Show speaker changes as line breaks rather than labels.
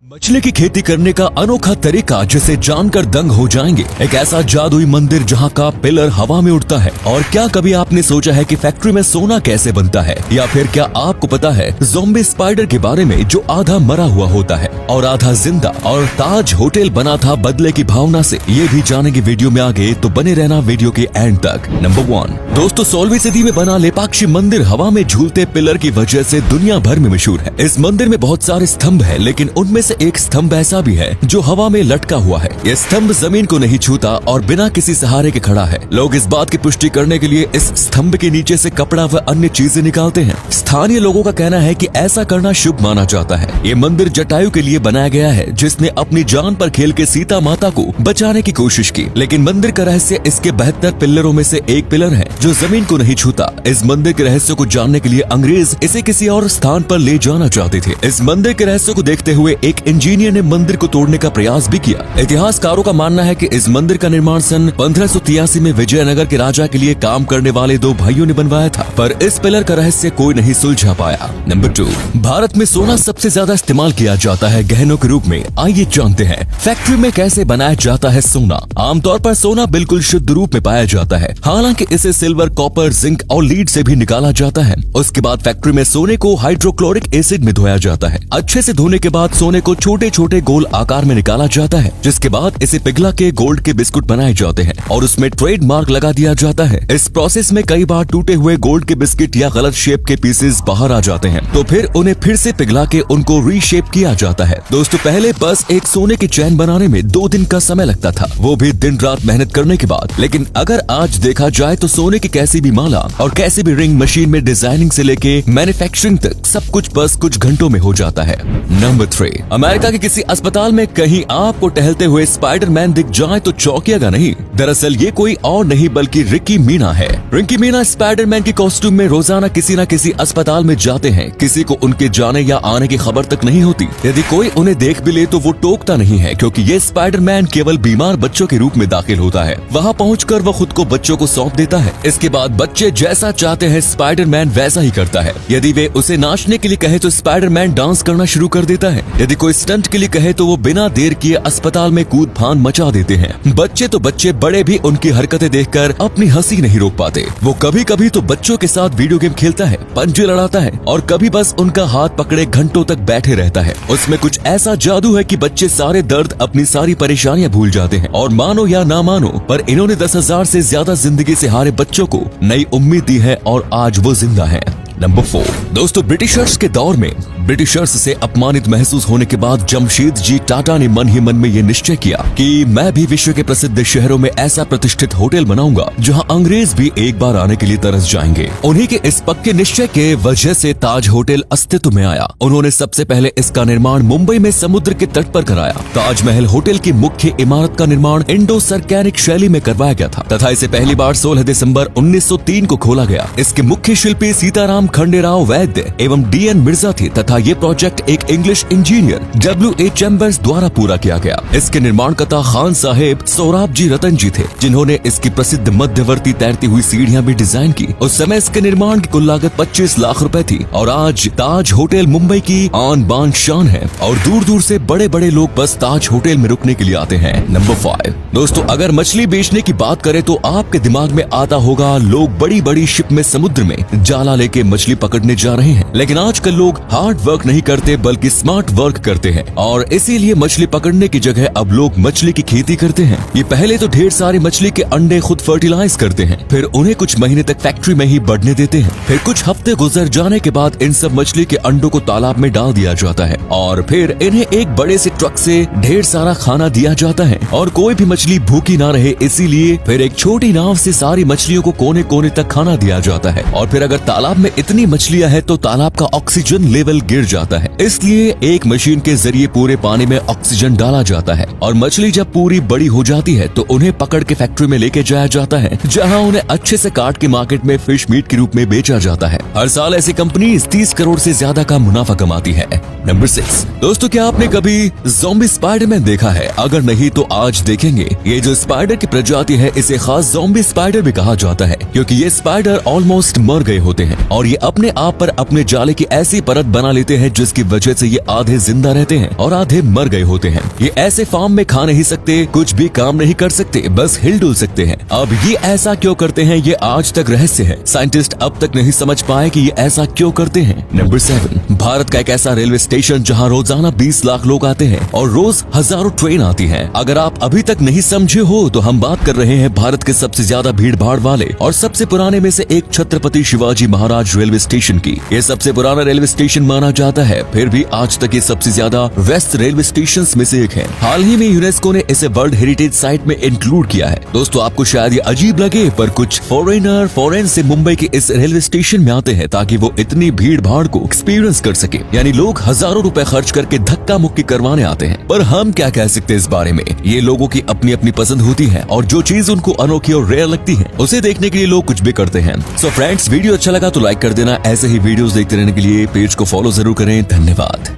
मछली की खेती करने का अनोखा तरीका जिसे जानकर दंग हो जाएंगे। एक ऐसा जादुई मंदिर जहां का पिलर हवा में उड़ता है। और क्या कभी आपने सोचा है कि फैक्ट्री में सोना कैसे बनता है? या फिर क्या आपको पता है ज़ॉम्बी स्पाइडर के बारे में जो आधा मरा हुआ होता है और आधा जिंदा? और ताज होटल बना था बदले की भावना से। ये भी जानेंगे वीडियो में आगे, तो बने रहना वीडियो के एंड तक। नंबर 1 दोस्तों, 16वीं सदी में बना लेपाक्षी मंदिर हवा में झूलते पिलर की वजह से दुनिया भर में मशहूर है। इस मंदिर में बहुत सारे स्तंभ है, लेकिन उनमें से एक स्तंभ ऐसा भी है जो हवा में लटका हुआ है। यह स्तंभ जमीन को नहीं छूता और बिना किसी सहारे के खड़ा है। लोग इस बात की पुष्टि करने के लिए इस स्तंभ के नीचे से कपड़ा व अन्य चीजें निकालते हैं। स्थानीय लोगों का कहना है कि ऐसा करना शुभ माना जाता है। ये मंदिर जटायु के लिए बनाया गया है, जिसने अपनी जान पर खेल के सीता माता को बचाने की कोशिश की। लेकिन मंदिर का रहस्य इसके 72 पिलरों में से एक पिलर है जो जमीन को नहीं छूता। इस मंदिर के रहस्य को जानने के लिए अंग्रेज इसे किसी और स्थान पर ले जाना चाहते थे। इस मंदिर के रहस्य को देखते हुए एक इंजीनियर ने मंदिर को तोड़ने का प्रयास भी किया। इतिहासकारों का मानना है कि इस मंदिर का निर्माण सन 1583 में विजयनगर के राजा के लिए काम करने वाले दो भाइयों ने बनवाया था, पर इस पिलर का रहस्य कोई नहीं सुलझा पाया। नंबर 2, भारत में सोना सबसे ज्यादा इस्तेमाल किया जाता है गहनों के रूप में। आइए जानते हैं फैक्ट्री में कैसे बनाया जाता है सोना। आमतौर पर सोना बिल्कुल शुद्ध रूप में पाया जाता है, हालांकि इसे सिल्वर, कॉपर, जिंक और लीड से भी निकाला जाता है। उसके बाद फैक्ट्री में सोने को हाइड्रोक्लोरिक एसिड में धोया जाता है। अच्छे से धोने के बाद सोने को छोटे छोटे गोल आकार में निकाला जाता है, जिसके बाद इसे पिघला के गोल्ड के बिस्कुट बनाए जाते हैं और उसमें ट्रेडमार्क लगा दिया जाता है। इस प्रोसेस में कई बार टूटे हुए गोल्ड के बिस्किट या गलत शेप के पीसेस बाहर आ जाते हैं, तो फिर उन्हें फिर से पिघला के उनको रीशेप किया जाता है। दोस्तों, पहले बस एक सोने की चैन बनाने में 2 दिन का समय लगता था, वो भी दिन रात मेहनत करने के बाद। लेकिन अगर आज देखा जाए तो सोने की कैसी भी माला और कैसी भी रिंग मशीन में डिजाइनिंग से लेके मैन्युफैक्चरिंग तक सब कुछ बस कुछ घंटों में हो जाता है। नंबर 3, अमेरिका के किसी अस्पताल में कहीं आपको टहलते हुए स्पाइडरमैन दिख जाए तो चौंकिएगा नहीं। दरअसल ये कोई और नहीं बल्कि रिकी मीना है। रिकी मीना स्पाइडरमैन के कॉस्ट्यूम में रोजाना किसी न किसी अस्पताल में जाते हैं। किसी को उनके जाने या आने की खबर तक नहीं होती। यदि कोई उन्हें देख भी ले तो वो टोकता नहीं है, क्योंकि ये स्पाइडरमैन केवल बीमार बच्चों के रूप में दाखिल होता है। वहाँ पहुँचकर वो खुद को बच्चों को सौंप देता है। इसके बाद बच्चे जैसा चाहते हैं स्पाइडरमैन वैसा ही करता है। यदि वे उसे नाचने के लिए कहे तो स्पाइडरमैन डांस करना शुरू कर देता है। यदि कोई स्टंट के लिए कहे तो वो बिना देर किए अस्पताल में कूद फान मचा देते हैं। बच्चे तो बच्चे, बड़े भी उनकी हरकतें देखकर अपनी हंसी नहीं रोक पाते। वो कभी कभी तो बच्चों के साथ वीडियो गेम खेलता है, पंजे लड़ाता है और कभी बस उनका हाथ पकड़े घंटों तक बैठे रहता है। उसमें कुछ ऐसा जादू है कि बच्चे सारे दर्द, अपनी सारी परेशानियां भूल जाते हैं। और मानो या ना मानो, पर इन्होंने 10,000 से ज्यादा जिंदगी से हारे बच्चों को नई उम्मीद दी है और आज वो जिंदा है। नंबर 4 दोस्तों, ब्रिटिशर्स के दौर में ब्रिटिशर्स से अपमानित महसूस होने के बाद जमशेद जी टाटा ने मन ही मन में ये निश्चय किया कि मैं भी विश्व के प्रसिद्ध शहरों में ऐसा प्रतिष्ठित होटल बनाऊंगा जहां अंग्रेज भी एक बार आने के लिए तरस जाएंगे। उन्हीं के इस पक्के निश्चय के वजह से ताज होटल अस्तित्व में आया। उन्होंने सबसे पहले इसका निर्माण मुंबई में समुद्र के तट पर कराया। ताजमहल होटल की मुख्य इमारत का निर्माण इंडो सर्कैनिक शैली में करवाया गया था तथा इसे पहली बार 16 दिसंबर 1903 को खोला गया। इसके मुख्य शिल्पी सीताराम खंडेराव वैद्य एवं DN मिर्जा थे तथा ये प्रोजेक्ट एक इंग्लिश इंजीनियर WA चैम्बर्स द्वारा पूरा किया गया। इसके निर्माणकर्ता खान साहेब सोहराब जी रतन जी थे, जिन्होंने इसकी प्रसिद्ध मध्यवर्ती तैरती हुई सीढ़ियां भी डिजाइन की। उस समय इसके निर्माण की कुल लागत 25 लाख रुपए थी और आज ताज होटल मुंबई की आन बान शान है और दूर दूर से बड़े बड़े लोग बस ताज होटल में रुकने के लिए आते हैं। नंबर 5 दोस्तों, अगर मछली बेचने की बात करें तो आपके दिमाग में आता होगा लोग बड़ी बड़ी शिप में समुद्र में जाला लेके मछली पकड़ने जा रहे हैं। लेकिन आजकल लोग हार्ड वर्क नहीं करते बल्कि स्मार्ट वर्क करते हैं और इसीलिए मछली पकड़ने की जगह अब लोग मछली की खेती करते हैं। ये पहले तो ढेर सारी मछली के अंडे खुद फर्टिलाइज करते हैं, फिर उन्हें कुछ महीने तक फैक्ट्री में ही बढ़ने देते हैं। फिर कुछ हफ्ते गुजर जाने के बाद इन सब मछली के अंडों को तालाब में डाल दिया जाता है और फिर इन्हें एक बड़े से ट्रक से ढेर सारा खाना दिया जाता है। और कोई भी मछली भूखी ना रहे, इसीलिए फिर एक छोटी नाव से सारी मछलियों को कोने कोने तक खाना दिया जाता है। और फिर अगर तालाब में इतनी मछलियां हैं तो तालाब का ऑक्सीजन लेवल गिर जाता है, इसलिए एक मशीन के जरिए पूरे पानी में ऑक्सीजन डाला जाता है और मछली जब पूरी बड़ी हो जाती है तो उन्हें पकड़ के फैक्ट्री में लेके जाया जाता है, जहां उन्हें अच्छे से काट के मार्केट में फिश मीट के रूप में बेचा जाता है। हर साल ऐसी कंपनी 30 करोड़ से ज्यादा का मुनाफा कमाती है। नंबर 6 दोस्तों, क्या आपने कभी ज़ॉम्बी स्पाइडरमैन देखा है? अगर नहीं तो आज देखेंगे। ये जो स्पाइडर की प्रजाति है इसे खास ज़ॉम्बी स्पाइडर भी कहा जाता है, क्योंकि ये स्पाइडर ऑलमोस्ट मर गए होते हैं और ये अपने आप पर अपने जाले की ऐसी परत बना लेते हैं जिसकी वजह से ये आधे जिंदा रहते हैं और आधे मर गए होते हैं। ये ऐसे फार्म में खा नहीं सकते, कुछ भी काम नहीं कर सकते, बस हिलडुल सकते हैं। अब ये ऐसा क्यों करते हैं, ये आज तक रहस्य है। साइंटिस्ट अब तक नहीं समझ पाए कि ये ऐसा क्यों करते हैं। नंबर 7, भारत का एक ऐसा रेलवे स्टेशन जहां रोजाना 20 लाख लोग आते हैं और रोज हजारों ट्रेन आती हैं। अगर आप अभी तक नहीं समझे हो तो हम बात कर रहे हैं भारत के सबसे ज्यादा भीड़ भाड़ वाले और सबसे पुराने में से एक छत्रपति शिवाजी महाराज रेलवे स्टेशन की। ये सबसे पुराना रेलवे स्टेशन माना जाता है, फिर भी आज तक ये सबसे ज्यादा व्यस्त रेलवे स्टेशन में से एक है। हाल ही में यूनेस्को ने इसे वर्ल्ड हेरिटेज साइट में इंक्लूड किया है। दोस्तों, आपको शायद ये अजीब लगे, पर कुछ फॉरेन से मुंबई के इस रेलवे स्टेशन में आते हैं ताकि वो इतनी भीड़ भाड़ को एक्सपीरियंस कर सके। यानी लोग हजारों रुपए खर्च करके धक्का मुक्की करवाने आते हैं। पर हम क्या कह सकते हैं इस बारे में, ये लोगों की अपनी अपनी पसंद होती है और जो चीज उनको अनोखी और रेयर लगती है उसे देखने के लिए लोग कुछ भी करते हैं। सो फ्रेंड्स, वीडियो अच्छा लगा तो लाइक कर देना। ऐसे ही वीडियोस देखते रहने के लिए पेज को फॉलो जरूर करें। धन्यवाद।